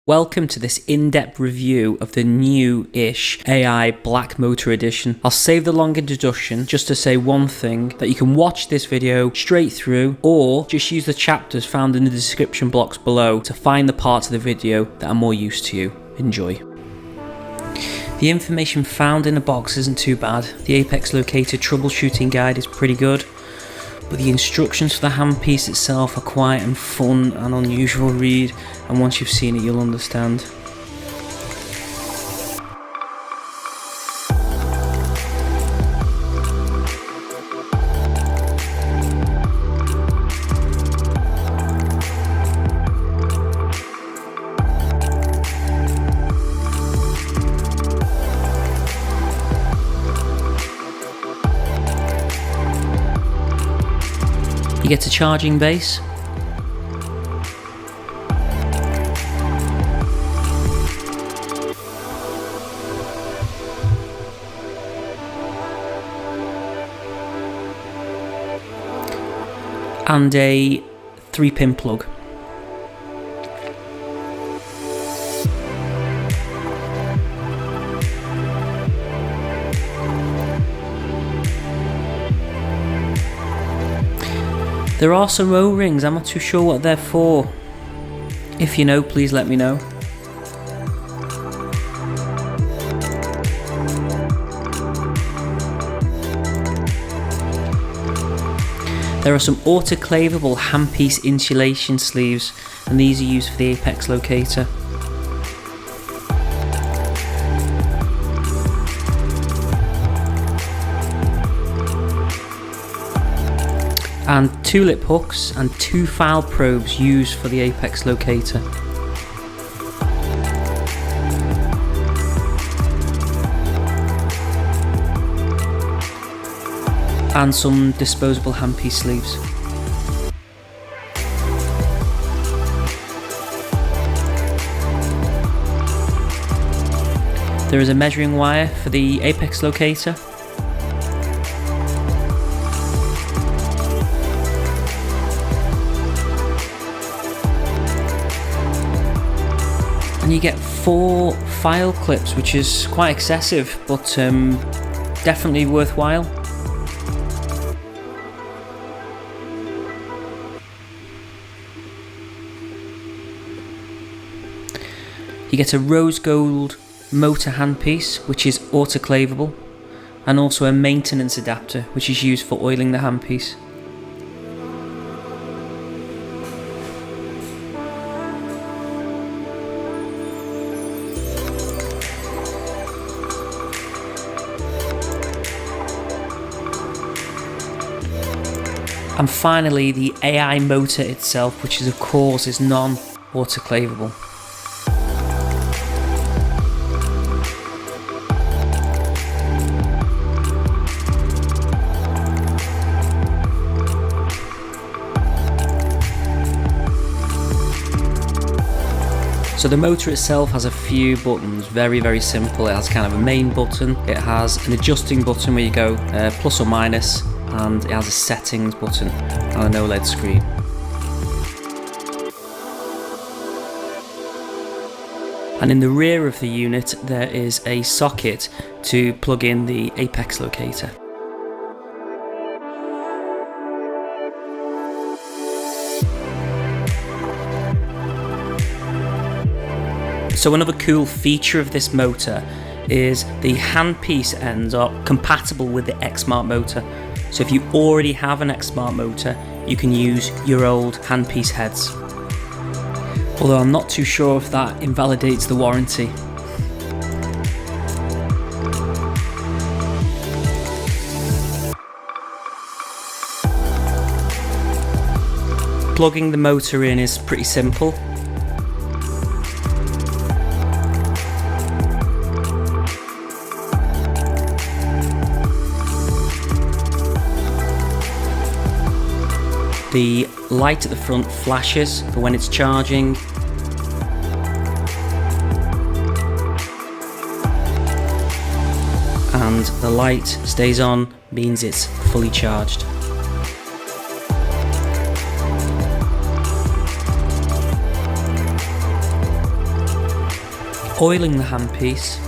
Welcome to this in-depth review of the new-ish AI Black Motor Edition. I'll save the long introduction just to say one thing, that you can watch this video straight through or just use the chapters found in the description box below to find the parts of the video that are more used to you. Enjoy. The information found in the box isn't too bad. The Apex Locator troubleshooting guide is pretty good, but the instructions for the handpiece itself are quite a fun and unusual read, and once you've seen it you'll understand. You get a charging base, and a 3-pin plug. There are some O-rings, I'm not too sure what they're for. If you know, please let me know. There are some autoclavable handpiece insulation sleeves, and these are used for the Apex Locator. And 2 lip hooks and 2 file probes used for the Apex Locator. And some disposable handpiece sleeves. There is a measuring wire for the Apex Locator. And you get 4 file clips, which is quite excessive, but definitely worthwhile. You get a rose gold motor handpiece, which is autoclavable, and also a maintenance adapter, which is used for oiling the handpiece. And finally, the AI motor itself, which is of course is non-autoclavable. So the motor itself has a few buttons, very simple. It has kind of a main button, it has an adjusting button where you go plus or minus, and it has a settings button and an OLED screen. And in the rear of the unit there is a socket to plug in the Apex Locator. So another cool feature of this motor is the handpiece ends are compatible with the Xmart motor. So if you already have an Xmart motor, you can use your old handpiece heads. Although I'm not too sure if that invalidates the warranty. Plugging the motor in is pretty simple. The light at the front flashes for when it's charging. And the light stays on, means it's fully charged. Oiling the handpiece.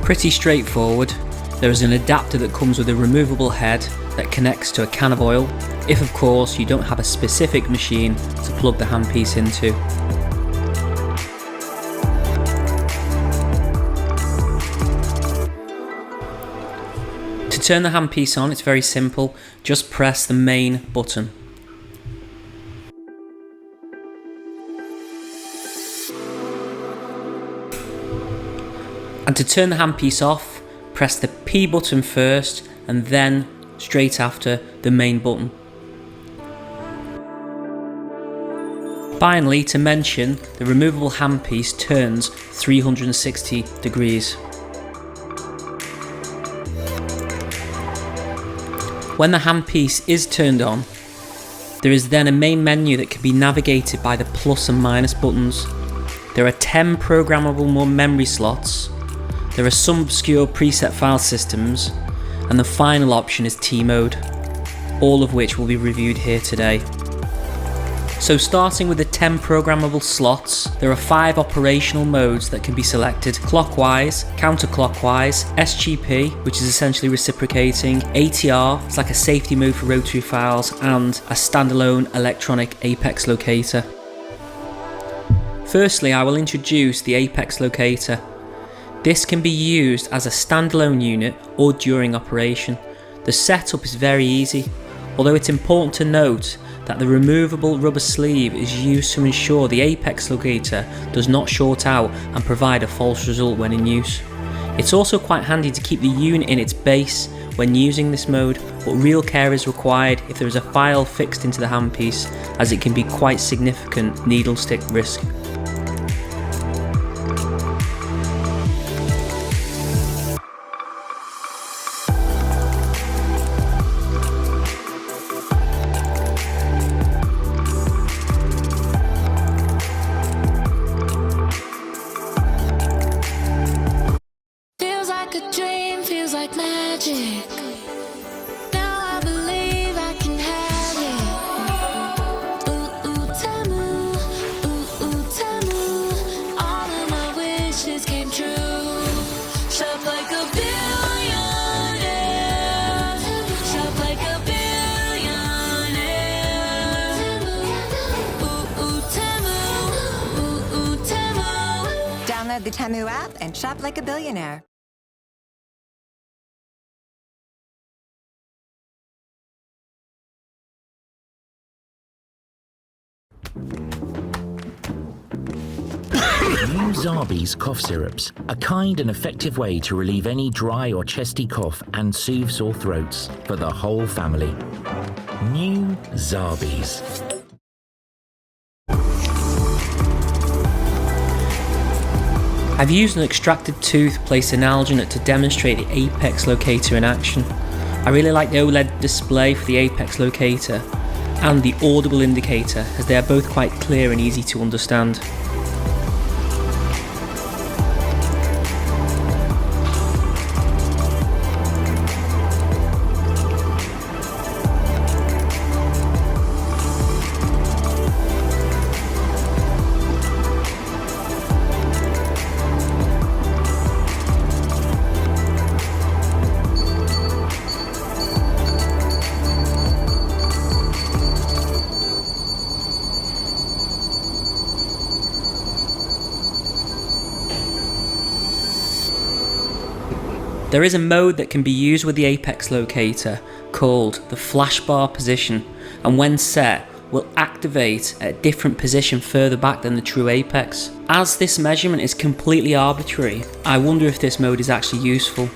Pretty straightforward. There is an adapter that comes with a removable head that connects to a can of oil, if of course you don't have a specific machine to plug the handpiece into. To turn the handpiece on, it's very simple, just press the main button. And to turn the handpiece off, press the P button first and then straight after the main button. Finally, to mention, the removable handpiece turns 360 degrees. When the handpiece is turned on, there is then a main menu that can be navigated by the plus and minus buttons. There are 10 programmable memory slots. There are some obscure preset file systems, and the final option is T-Mode, all of which will be reviewed here today. So starting with the 10 programmable slots, there are 5 operational modes that can be selected: clockwise, counterclockwise, SGP, which is essentially reciprocating, ATR, it's like a safety mode for rotary files, and a standalone electronic apex locator. Firstly, I will introduce the apex locator. This can be used as a standalone unit or during operation. The setup is very easy, although it's important to note that the removable rubber sleeve is used to ensure the apex locator does not short out and provide a false result when in use. It's also quite handy to keep the unit in its base when using this mode, but real care is required if there is a file fixed into the handpiece, as it can be quite significant needle stick risk. Download the Temu app and shop like a billionaire. New Zarbee's cough syrups, a kind and effective way to relieve any dry or chesty cough and soothe sore throats for the whole family. New Zarbee's. I've used an extracted tooth placed in alginate to demonstrate the apex locator in action. I really like the OLED display for the apex locator and the audible indicator, as they are both quite clear and easy to understand. There is a mode that can be used with the apex locator called the flash bar position, and when set will activate at a different position further back than the true apex. As this measurement is completely arbitrary, I wonder if this mode is actually useful.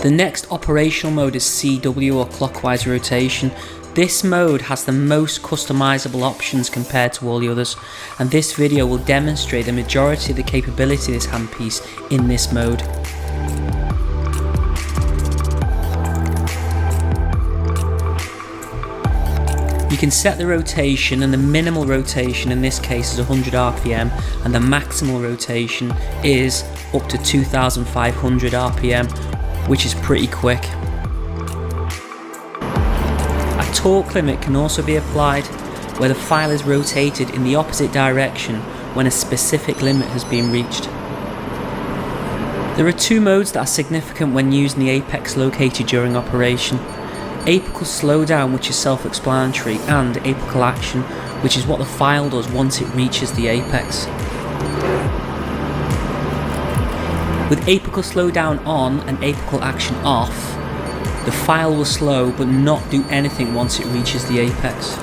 The next operational mode is CW, or clockwise rotation. This mode has the most customizable options compared to all the others, and this video will demonstrate the majority of the capability of this handpiece in this mode. You can set the rotation, and the minimal rotation in this case is 100 RPM, and the maximal rotation is up to 2500 RPM, which is pretty quick. Torque limit can also be applied, where the file is rotated in the opposite direction when a specific limit has been reached. There are two modes that are significant when using the apex locator during operation: apical slowdown, which is self-explanatory, and apical action, which is what the file does once it reaches the apex. With apical slowdown on and apical action off, the file will slow but not do anything once it reaches the apex.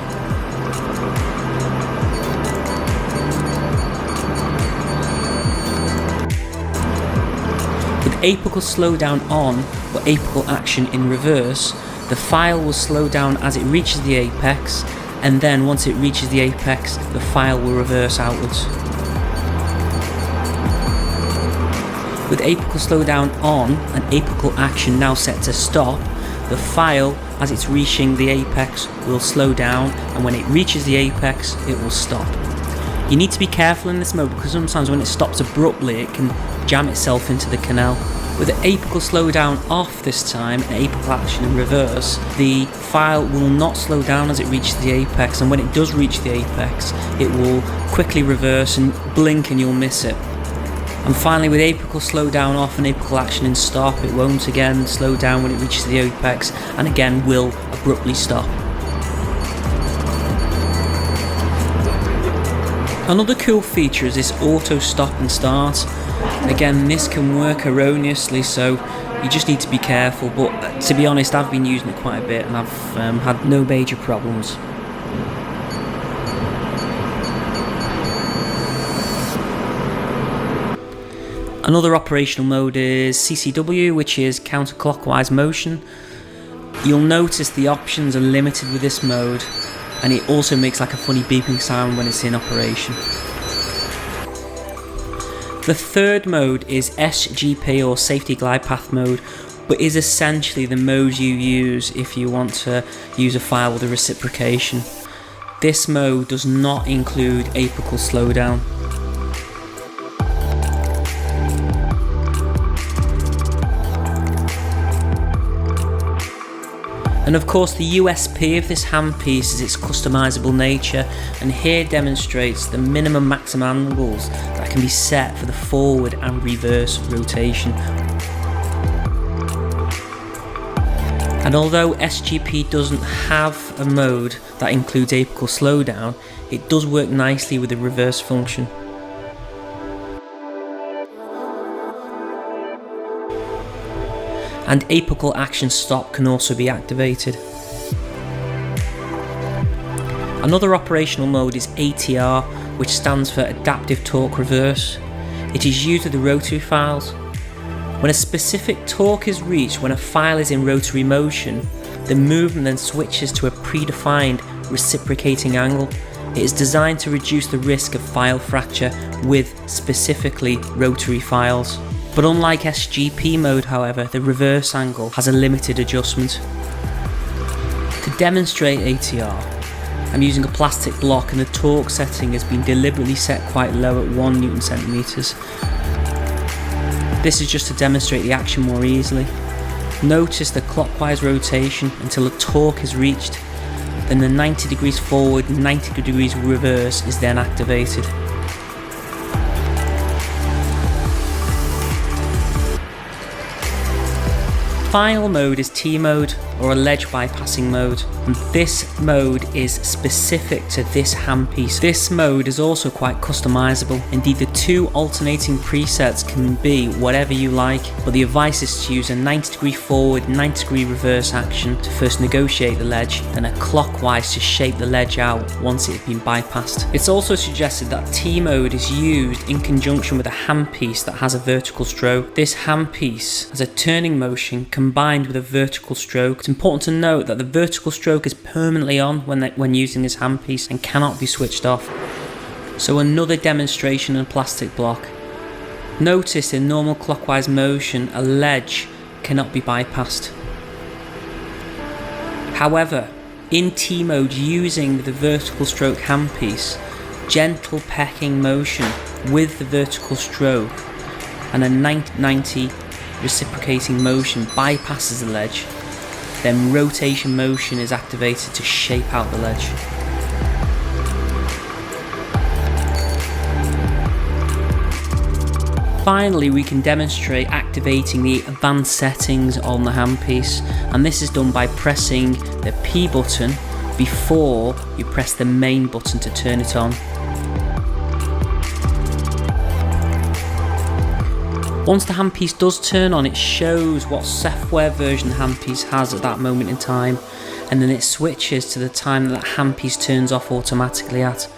With apical slowdown on or apical action in reverse, the file will slow down as it reaches the apex, and then once it reaches the apex, the file will reverse outwards. With apical slowdown on and apical action now set to stop, the file, as it's reaching the apex, will slow down, and when it reaches the apex, it will stop. You need to be careful in this mode because sometimes when it stops abruptly, it can jam itself into the canal. With the apical slowdown off this time and apical action in reverse, the file will not slow down as it reaches the apex, and when it does reach the apex, it will quickly reverse and blink and you'll miss it. And finally, with apical slowdown off and apical action in stop, it won't again slow down when it reaches the apex, and again will abruptly stop. Another cool feature is this auto stop and start. Again, this can work erroneously, so you just need to be careful, but to be honest, I've been using it quite a bit and I've had no major problems. Another operational mode is CCW, which is counterclockwise motion. You'll notice the options are limited with this mode, and it also makes like a funny beeping sound when it's in operation. The third mode is SGP, or Safety Glide Path mode, but is essentially the mode you use if you want to use a file with a reciprocation. This mode does not include apical slowdown. And of course, the USP of this handpiece is its customizable nature, and here demonstrates the minimum maximum angles that can be set for the forward and reverse rotation. And although SGP doesn't have a mode that includes apical slowdown, it does work nicely with the reverse function. And apical action stop can also be activated. Another operational mode is ATR, which stands for Adaptive Torque Reverse. It is used with the rotary files. When a specific torque is reached when a file is in rotary motion, the movement then switches to a predefined reciprocating angle. It is designed to reduce the risk of file fracture with specifically rotary files. But unlike SGP mode, however, the reverse angle has a limited adjustment. To demonstrate ATR, I'm using a plastic block, and the torque setting has been deliberately set quite low at 1 Newton-centimeters. This is just to demonstrate the action more easily. Notice the clockwise rotation until a torque is reached, then the 90 degrees forward and 90 degrees reverse is then activated. Final mode is T mode, or a ledge bypassing mode, and this mode is specific to this handpiece. This mode is also quite customizable. Indeed, the two alternating presets can be whatever you like, but the advice is to use a 90 degree forward, 90 degree reverse action to first negotiate the ledge, then a clockwise to shape the ledge out once it has been bypassed. It's also suggested that T mode is used in conjunction with a handpiece that has a vertical stroke. This handpiece has a turning motion combined with a vertical stroke. It's important to note that the vertical stroke is permanently on when using this handpiece and cannot be switched off. So another demonstration in a plastic block. Notice in normal clockwise motion, a ledge cannot be bypassed. However, in T mode, using the vertical stroke handpiece, gentle pecking motion with the vertical stroke and a 90 reciprocating motion bypasses the ledge, then rotation motion is activated to shape out the ledge. Finally, we can demonstrate activating the advanced settings on the handpiece, and this is done by pressing the P button before you press the main button to turn it on. Once the handpiece does turn on, it shows what software version the handpiece has at that moment in time, and then it switches to the time that handpiece turns off automatically at,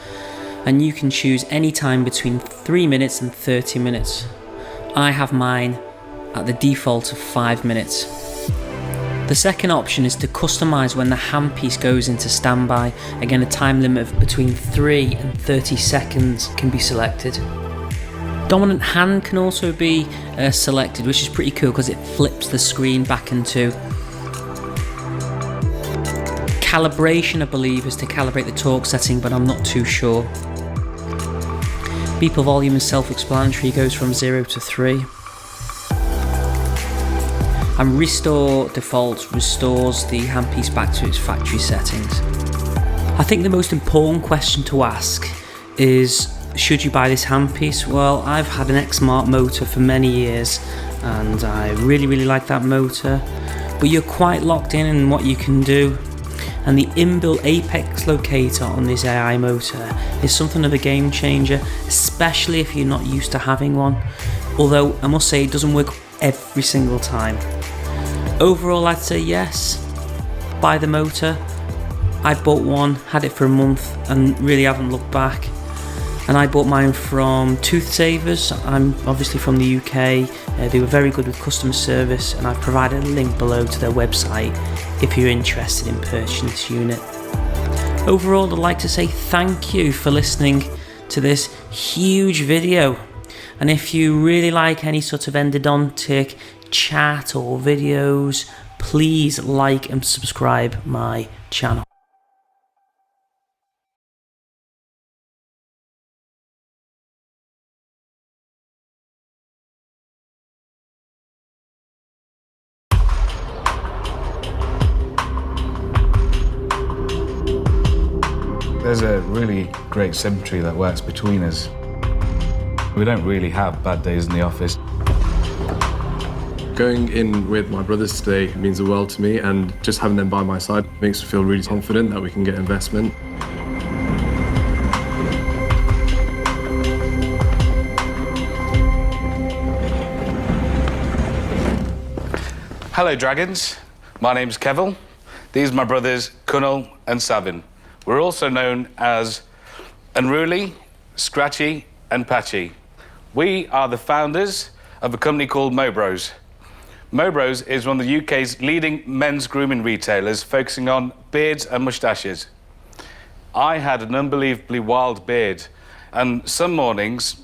and you can choose any time between 3 minutes and 30 minutes. I have mine at the default of 5 minutes. The second option is to customize when the handpiece goes into standby. Again, a time limit of between 3 and 30 seconds can be selected. Dominant hand can also be selected, which is pretty cool because it flips the screen back into. Calibration, I believe, is to calibrate the torque setting, but I'm not too sure. Beeper volume is self-explanatory, goes from 0 to 3. And restore default restores the handpiece back to its factory settings. I think the most important question to ask is, should you buy this handpiece? Well, I've had an Exmark motor for many years and I really like that motor, but you're quite locked in what you can do, and the inbuilt apex locator on this AI motor is something of a game changer, especially if you're not used to having one, although I must say it doesn't work every single time. Overall, I'd say yes, buy the motor. I bought one, had it for a month and really haven't looked back. And I bought mine from Tooth Savers. I'm obviously from the UK. They were very good with customer service, and I've provided a link below to their website if you're interested in purchasing this unit. Overall, I'd like to say thank you for listening to this huge video. And if you really like any sort of endodontic chat or videos, please like and subscribe my channel. There's a really great symmetry that works between us. We don't really have bad days in the office. Going in with my brothers today means the world to me, and just having them by my side makes me feel really confident that we can get investment. Hello, Dragons. My name's Kevil. These are my brothers, Kunal and Savin. We're also known as Unruly, Scratchy and Patchy. We are the founders of a company called Mobros. Mobros is one of the UK's leading men's grooming retailers, focusing on beards and moustaches. I had an unbelievably wild beard, and some mornings